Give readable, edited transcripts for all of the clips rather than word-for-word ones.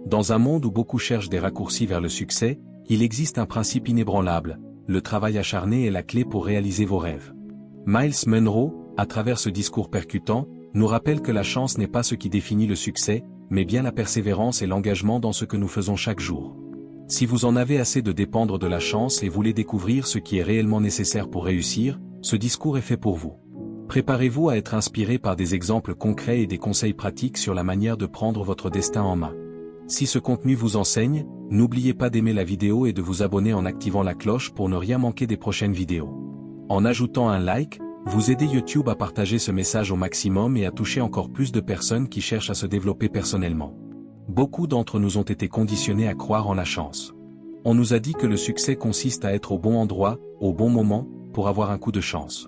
Dans un monde où beaucoup cherchent des raccourcis vers le succès, il existe un principe inébranlable, le travail acharné est la clé pour réaliser vos rêves. Miles Monroe, à travers ce discours percutant, nous rappelle que la chance n'est pas ce qui définit le succès, mais bien la persévérance et l'engagement dans ce que nous faisons chaque jour. Si vous en avez assez de dépendre de la chance et voulez découvrir ce qui est réellement nécessaire pour réussir, ce discours est fait pour vous. Préparez-vous à être inspiré par des exemples concrets et des conseils pratiques sur la manière de prendre votre destin en main. Si ce contenu vous enseigne, n'oubliez pas d'aimer la vidéo et de vous abonner en activant la cloche pour ne rien manquer des prochaines vidéos. En ajoutant un like, vous aidez YouTube à partager ce message au maximum et à toucher encore plus de personnes qui cherchent à se développer personnellement. Beaucoup d'entre nous ont été conditionnés à croire en la chance. On nous a dit que le succès consiste à être au bon endroit, au bon moment, pour avoir un coup de chance.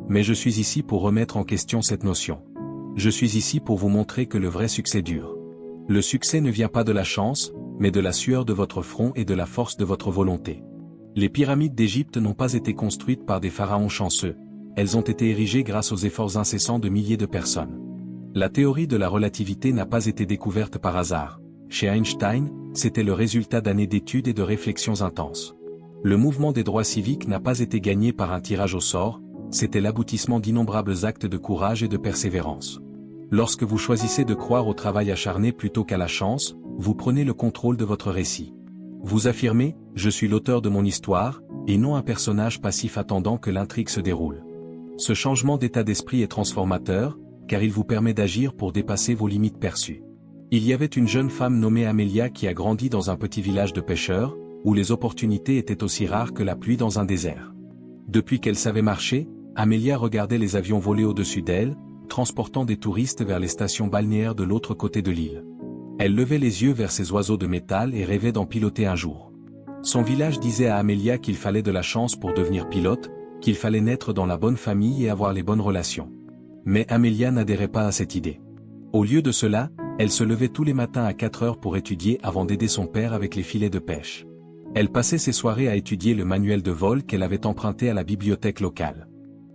Mais je suis ici pour remettre en question cette notion. Je suis ici pour vous montrer que le vrai succès dure. Le succès ne vient pas de la chance, mais de la sueur de votre front et de la force de votre volonté. Les pyramides d'Égypte n'ont pas été construites par des pharaons chanceux, elles ont été érigées grâce aux efforts incessants de milliers de personnes. La théorie de la relativité n'a pas été découverte par hasard. Chez Einstein, c'était le résultat d'années d'études et de réflexions intenses. Le mouvement des droits civiques n'a pas été gagné par un tirage au sort, c'était l'aboutissement d'innombrables actes de courage et de persévérance. Lorsque vous choisissez de croire au travail acharné plutôt qu'à la chance, vous prenez le contrôle de votre récit. Vous affirmez « Je suis l'auteur de mon histoire » et non un personnage passif attendant que l'intrigue se déroule. Ce changement d'état d'esprit est transformateur, car il vous permet d'agir pour dépasser vos limites perçues. Il y avait une jeune femme nommée Amelia qui a grandi dans un petit village de pêcheurs, où les opportunités étaient aussi rares que la pluie dans un désert. Depuis qu'elle savait marcher, Amelia regardait les avions voler au-dessus d'elle, transportant des touristes vers les stations balnéaires de l'autre côté de l'île. Elle levait les yeux vers ces oiseaux de métal et rêvait d'en piloter un jour. Son village disait à Amelia qu'il fallait de la chance pour devenir pilote, qu'il fallait naître dans la bonne famille et avoir les bonnes relations. Mais Amelia n'adhérait pas à cette idée. Au lieu de cela, elle se levait tous les matins à 4 heures pour étudier avant d'aider son père avec les filets de pêche. Elle passait ses soirées à étudier le manuel de vol qu'elle avait emprunté à la bibliothèque locale.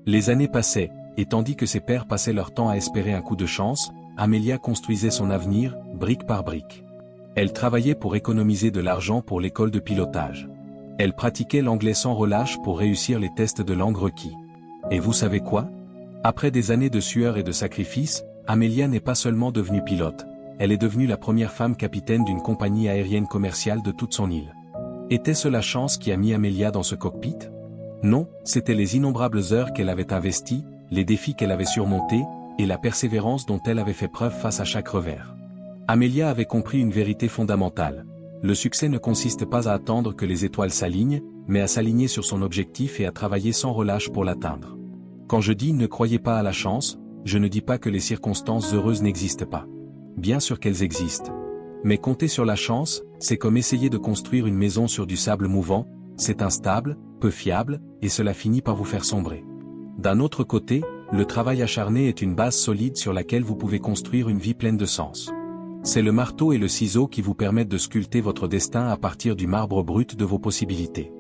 Les années passaient, et tandis que ses pères passaient leur temps à espérer un coup de chance, Amelia construisait son avenir, brique par brique. Elle travaillait pour économiser de l'argent pour l'école de pilotage. Elle pratiquait l'anglais sans relâche pour réussir les tests de langue requis. Et vous savez quoi? Après des années de sueur et de sacrifices, Amelia n'est pas seulement devenue pilote, elle est devenue la première femme capitaine d'une compagnie aérienne commerciale de toute son île. Était-ce la chance qui a mis Amelia dans ce cockpit? Non, c'étaient les innombrables heures qu'elle avait investies, les défis qu'elle avait surmontés, et la persévérance dont elle avait fait preuve face à chaque revers. Amelia avait compris une vérité fondamentale. Le succès ne consiste pas à attendre que les étoiles s'alignent, mais à s'aligner sur son objectif et à travailler sans relâche pour l'atteindre. Quand je dis « ne croyez pas à la chance », je ne dis pas que les circonstances heureuses n'existent pas. Bien sûr qu'elles existent. Mais compter sur la chance, c'est comme essayer de construire une maison sur du sable mouvant, c'est instable, peu fiable, et cela finit par vous faire sombrer. D'un autre côté, le travail acharné est une base solide sur laquelle vous pouvez construire une vie pleine de sens. C'est le marteau et le ciseau qui vous permettent de sculpter votre destin à partir du marbre brut de vos possibilités.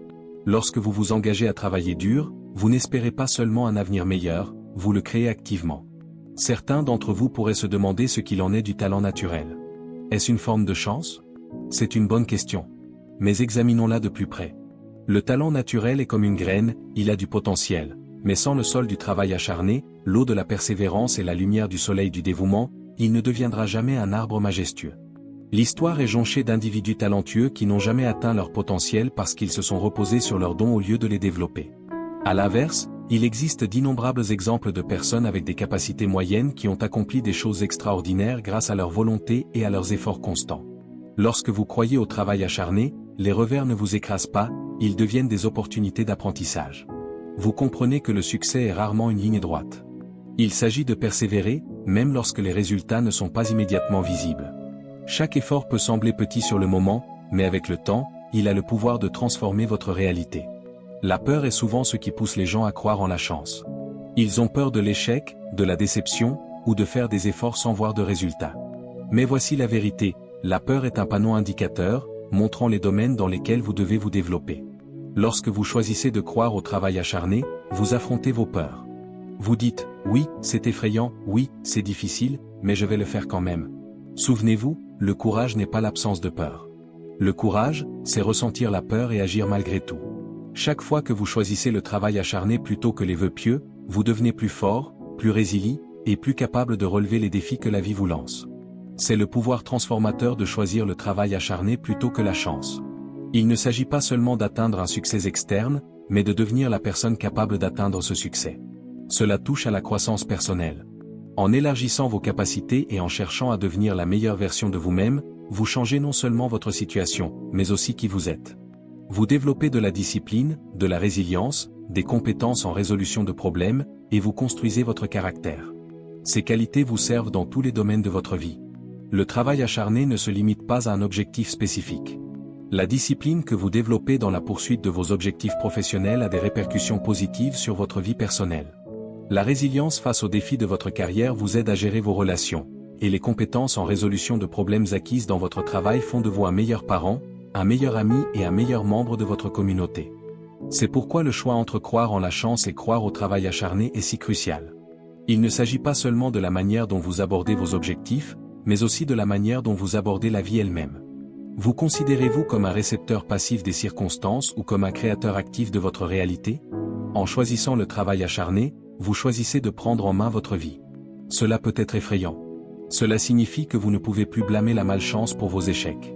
Lorsque vous vous engagez à travailler dur, vous n'espérez pas seulement un avenir meilleur, vous le créez activement. Certains d'entre vous pourraient se demander ce qu'il en est du talent naturel. Est-ce une forme de chance? C'est une bonne question. Mais examinons-la de plus près. Le talent naturel est comme une graine, il a du potentiel, mais sans le sol du travail acharné, l'eau de la persévérance et la lumière du soleil du dévouement, il ne deviendra jamais un arbre majestueux. L'histoire est jonchée d'individus talentueux qui n'ont jamais atteint leur potentiel parce qu'ils se sont reposés sur leurs dons au lieu de les développer. À l'inverse, il existe d'innombrables exemples de personnes avec des capacités moyennes qui ont accompli des choses extraordinaires grâce à leur volonté et à leurs efforts constants. Lorsque vous croyez au travail acharné, les revers ne vous écrasent pas, ils deviennent des opportunités d'apprentissage. Vous comprenez que le succès est rarement une ligne droite. Il s'agit de persévérer, même lorsque les résultats ne sont pas immédiatement visibles. Chaque effort peut sembler petit sur le moment, mais avec le temps, il a le pouvoir de transformer votre réalité. La peur est souvent ce qui pousse les gens à croire en la chance. Ils ont peur de l'échec, de la déception, ou de faire des efforts sans voir de résultats. Mais voici la vérité, la peur est un panneau indicateur, montrant les domaines dans lesquels vous devez vous développer. Lorsque vous choisissez de croire au travail acharné, vous affrontez vos peurs. Vous dites, oui, c'est effrayant, oui, c'est difficile, mais je vais le faire quand même. Souvenez-vous, le courage n'est pas l'absence de peur. Le courage, c'est ressentir la peur et agir malgré tout. Chaque fois que vous choisissez le travail acharné plutôt que les vœux pieux, vous devenez plus fort, plus résilient, et plus capable de relever les défis que la vie vous lance. C'est le pouvoir transformateur de choisir le travail acharné plutôt que la chance. Il ne s'agit pas seulement d'atteindre un succès externe, mais de devenir la personne capable d'atteindre ce succès. Cela touche à la croissance personnelle. En élargissant vos capacités et en cherchant à devenir la meilleure version de vous-même, vous changez non seulement votre situation, mais aussi qui vous êtes. Vous développez de la discipline, de la résilience, des compétences en résolution de problèmes, et vous construisez votre caractère. Ces qualités vous servent dans tous les domaines de votre vie. Le travail acharné ne se limite pas à un objectif spécifique. La discipline que vous développez dans la poursuite de vos objectifs professionnels a des répercussions positives sur votre vie personnelle. La résilience face aux défis de votre carrière vous aide à gérer vos relations, et les compétences en résolution de problèmes acquises dans votre travail font de vous un meilleur parent, un meilleur ami et un meilleur membre de votre communauté. C'est pourquoi le choix entre croire en la chance et croire au travail acharné est si crucial. Il ne s'agit pas seulement de la manière dont vous abordez vos objectifs, mais aussi de la manière dont vous abordez la vie elle-même. Vous considérez-vous comme un récepteur passif des circonstances ou comme un créateur actif de votre réalité? En choisissant le travail acharné, vous choisissez de prendre en main votre vie. Cela peut être effrayant. Cela signifie que vous ne pouvez plus blâmer la malchance pour vos échecs.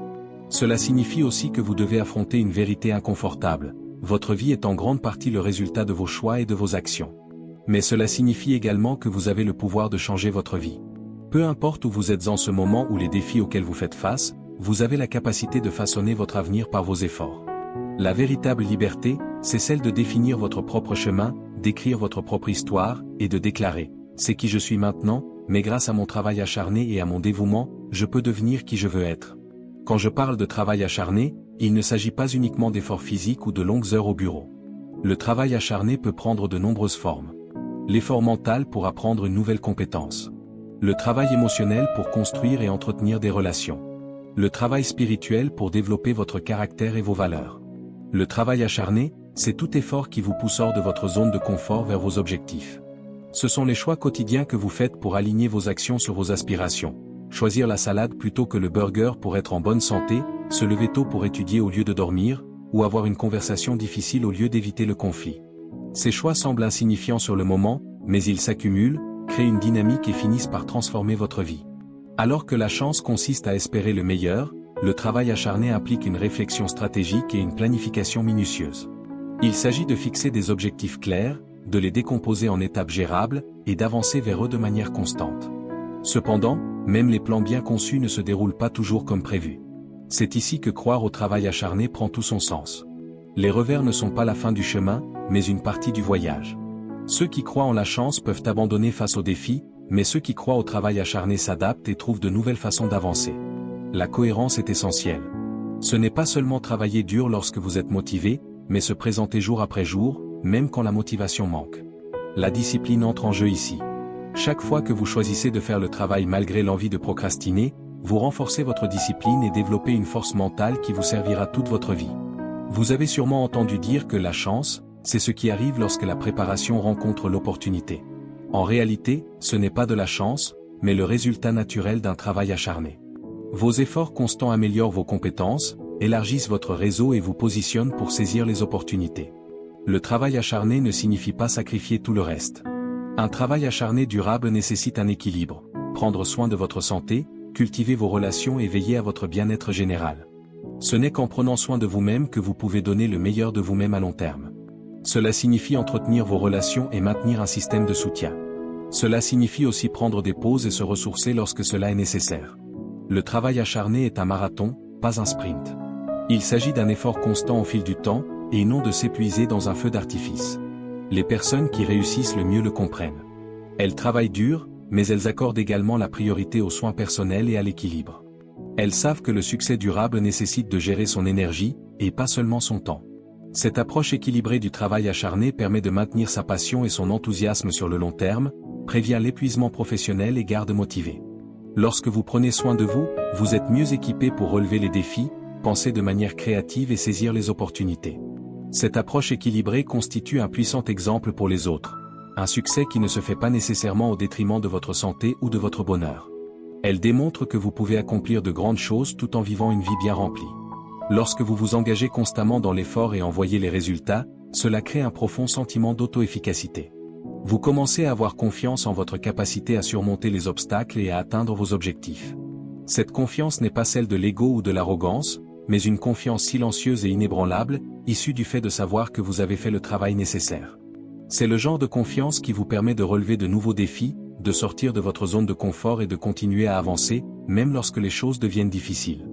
Cela signifie aussi que vous devez affronter une vérité inconfortable. Votre vie est en grande partie le résultat de vos choix et de vos actions. Mais cela signifie également que vous avez le pouvoir de changer votre vie. Peu importe où vous êtes en ce moment ou les défis auxquels vous faites face, vous avez la capacité de façonner votre avenir par vos efforts. La véritable liberté, c'est celle de définir votre propre chemin, d'écrire votre propre histoire, et de déclarer « C'est qui je suis maintenant, mais grâce à mon travail acharné et à mon dévouement, je peux devenir qui je veux être. » Quand je parle de travail acharné, il ne s'agit pas uniquement d'efforts physiques ou de longues heures au bureau. Le travail acharné peut prendre de nombreuses formes. L'effort mental pour apprendre une nouvelle compétence. Le travail émotionnel pour construire et entretenir des relations. Le travail spirituel pour développer votre caractère et vos valeurs. Le travail acharné, c'est tout effort qui vous pousse hors de votre zone de confort vers vos objectifs. Ce sont les choix quotidiens que vous faites pour aligner vos actions sur vos aspirations. Choisir la salade plutôt que le burger pour être en bonne santé, se lever tôt pour étudier au lieu de dormir, ou avoir une conversation difficile au lieu d'éviter le conflit. Ces choix semblent insignifiants sur le moment, mais ils s'accumulent, créent une dynamique et finissent par transformer votre vie. Alors que la chance consiste à espérer le meilleur, le travail acharné implique une réflexion stratégique et une planification minutieuse. Il s'agit de fixer des objectifs clairs, de les décomposer en étapes gérables, et d'avancer vers eux de manière constante. Cependant, même les plans bien conçus ne se déroulent pas toujours comme prévu. C'est ici que croire au travail acharné prend tout son sens. Les revers ne sont pas la fin du chemin, mais une partie du voyage. Ceux qui croient en la chance peuvent abandonner face aux défis, mais ceux qui croient au travail acharné s'adaptent et trouvent de nouvelles façons d'avancer. La cohérence est essentielle. Ce n'est pas seulement travailler dur lorsque vous êtes motivé, mais se présenter jour après jour, même quand la motivation manque. La discipline entre en jeu ici. Chaque fois que vous choisissez de faire le travail malgré l'envie de procrastiner, vous renforcez votre discipline et développez une force mentale qui vous servira toute votre vie. Vous avez sûrement entendu dire que la chance, c'est ce qui arrive lorsque la préparation rencontre l'opportunité. En réalité, ce n'est pas de la chance, mais le résultat naturel d'un travail acharné. Vos efforts constants améliorent vos compétences, élargissent votre réseau et vous positionnent pour saisir les opportunités. Le travail acharné ne signifie pas sacrifier tout le reste. Un travail acharné durable nécessite un équilibre, prendre soin de votre santé, cultiver vos relations et veiller à votre bien-être général. Ce n'est qu'en prenant soin de vous-même que vous pouvez donner le meilleur de vous-même à long terme. Cela signifie entretenir vos relations et maintenir un système de soutien. Cela signifie aussi prendre des pauses et se ressourcer lorsque cela est nécessaire. Le travail acharné est un marathon, pas un sprint. Il s'agit d'un effort constant au fil du temps, et non de s'épuiser dans un feu d'artifice. Les personnes qui réussissent le mieux le comprennent. Elles travaillent dur, mais elles accordent également la priorité aux soins personnels et à l'équilibre. Elles savent que le succès durable nécessite de gérer son énergie, et pas seulement son temps. Cette approche équilibrée du travail acharné permet de maintenir sa passion et son enthousiasme sur le long terme, prévient l'épuisement professionnel et garde motivé. Lorsque vous prenez soin de vous, vous êtes mieux équipé pour relever les défis, penser de manière créative et saisir les opportunités. Cette approche équilibrée constitue un puissant exemple pour les autres. Un succès qui ne se fait pas nécessairement au détriment de votre santé ou de votre bonheur. Elle démontre que vous pouvez accomplir de grandes choses tout en vivant une vie bien remplie. Lorsque vous vous engagez constamment dans l'effort et en voyez les résultats, cela crée un profond sentiment d'auto-efficacité. Vous commencez à avoir confiance en votre capacité à surmonter les obstacles et à atteindre vos objectifs. Cette confiance n'est pas celle de l'ego ou de l'arrogance, mais une confiance silencieuse et inébranlable, issue du fait de savoir que vous avez fait le travail nécessaire. C'est le genre de confiance qui vous permet de relever de nouveaux défis, de sortir de votre zone de confort et de continuer à avancer, même lorsque les choses deviennent difficiles.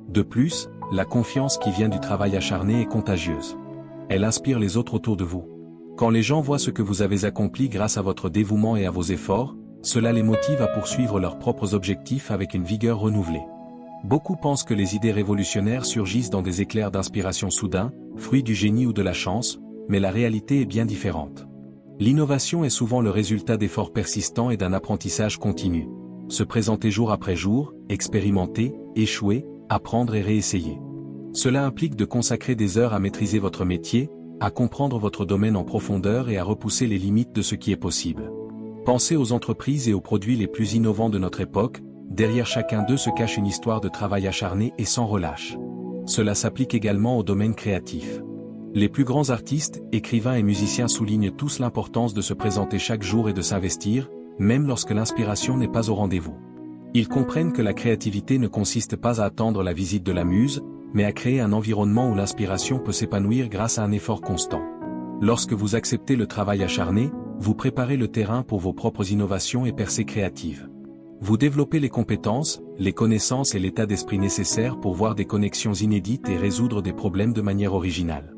De plus, la confiance qui vient du travail acharné est contagieuse. Elle inspire les autres autour de vous. Quand les gens voient ce que vous avez accompli grâce à votre dévouement et à vos efforts, cela les motive à poursuivre leurs propres objectifs avec une vigueur renouvelée. Beaucoup pensent que les idées révolutionnaires surgissent dans des éclairs d'inspiration soudains, fruits du génie ou de la chance, mais la réalité est bien différente. L'innovation est souvent le résultat d'efforts persistants et d'un apprentissage continu. Se présenter jour après jour, expérimenter, échouer, apprendre et réessayer. Cela implique de consacrer des heures à maîtriser votre métier, à comprendre votre domaine en profondeur et à repousser les limites de ce qui est possible. Pensez aux entreprises et aux produits les plus innovants de notre époque, derrière chacun d'eux se cache une histoire de travail acharné et sans relâche. Cela s'applique également au domaine créatif. Les plus grands artistes, écrivains et musiciens soulignent tous l'importance de se présenter chaque jour et de s'investir, même lorsque l'inspiration n'est pas au rendez-vous. Ils comprennent que la créativité ne consiste pas à attendre la visite de la muse, mais à créer un environnement où l'inspiration peut s'épanouir grâce à un effort constant. Lorsque vous acceptez le travail acharné, vous préparez le terrain pour vos propres innovations et percées créatives. Vous développez les compétences, les connaissances et l'état d'esprit nécessaires pour voir des connexions inédites et résoudre des problèmes de manière originale.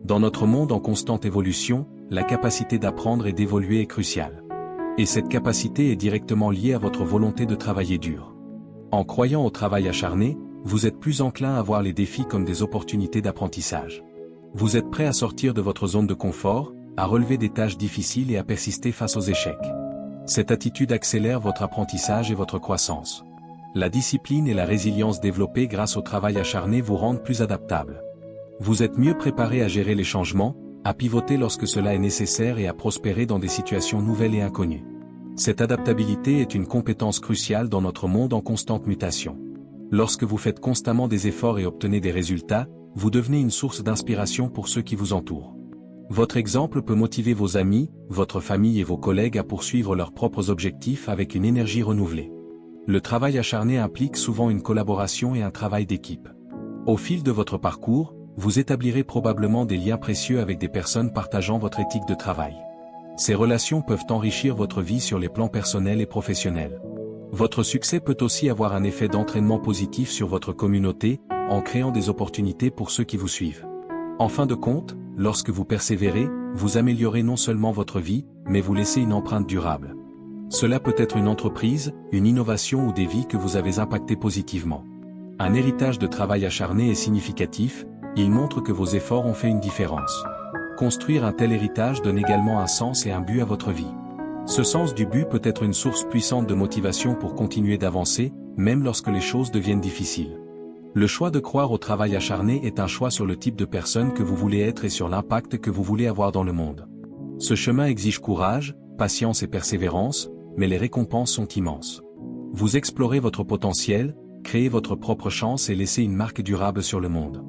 Dans notre monde en constante évolution, la capacité d'apprendre et d'évoluer est cruciale. Et cette capacité est directement liée à votre volonté de travailler dur. En croyant au travail acharné, vous êtes plus enclin à voir les défis comme des opportunités d'apprentissage. Vous êtes prêt à sortir de votre zone de confort, à relever des tâches difficiles et à persister face aux échecs. Cette attitude accélère votre apprentissage et votre croissance. La discipline et la résilience développées grâce au travail acharné vous rendent plus adaptable. Vous êtes mieux préparé à gérer les changements, à pivoter lorsque cela est nécessaire et à prospérer dans des situations nouvelles et inconnues. Cette adaptabilité est une compétence cruciale dans notre monde en constante mutation. Lorsque vous faites constamment des efforts et obtenez des résultats, vous devenez une source d'inspiration pour ceux qui vous entourent. Votre exemple peut motiver vos amis, votre famille et vos collègues à poursuivre leurs propres objectifs avec une énergie renouvelée. Le travail acharné implique souvent une collaboration et un travail d'équipe. Au fil de votre parcours, vous établirez probablement des liens précieux avec des personnes partageant votre éthique de travail. Ces relations peuvent enrichir votre vie sur les plans personnels et professionnels. Votre succès peut aussi avoir un effet d'entraînement positif sur votre communauté, en créant des opportunités pour ceux qui vous suivent. En fin de compte, lorsque vous persévérez, vous améliorez non seulement votre vie, mais vous laissez une empreinte durable. Cela peut être une entreprise, une innovation ou des vies que vous avez impactées positivement. Un héritage de travail acharné est significatif, il montre que vos efforts ont fait une différence. Construire un tel héritage donne également un sens et un but à votre vie. Ce sens du but peut être une source puissante de motivation pour continuer d'avancer, même lorsque les choses deviennent difficiles. Le choix de croire au travail acharné est un choix sur le type de personne que vous voulez être et sur l'impact que vous voulez avoir dans le monde. Ce chemin exige courage, patience et persévérance, mais les récompenses sont immenses. Vous explorez votre potentiel, créez votre propre chance et laissez une marque durable sur le monde.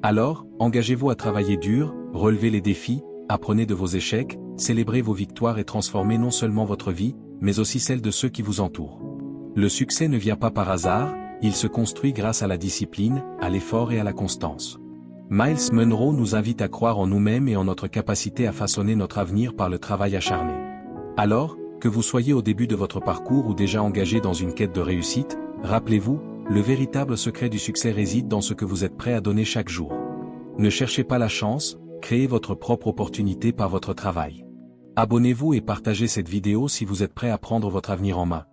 Alors, engagez-vous à travailler dur, relevez les défis, apprenez de vos échecs, célébrez vos victoires et transformez non seulement votre vie, mais aussi celle de ceux qui vous entourent. Le succès ne vient pas par hasard, il se construit grâce à la discipline, à l'effort et à la constance. Myles Munroe nous invite à croire en nous-mêmes et en notre capacité à façonner notre avenir par le travail acharné. Alors, que vous soyez au début de votre parcours ou déjà engagé dans une quête de réussite, rappelez-vous, le véritable secret du succès réside dans ce que vous êtes prêt à donner chaque jour. Ne cherchez pas la chance, créez votre propre opportunité par votre travail. Abonnez-vous et partagez cette vidéo si vous êtes prêt à prendre votre avenir en main.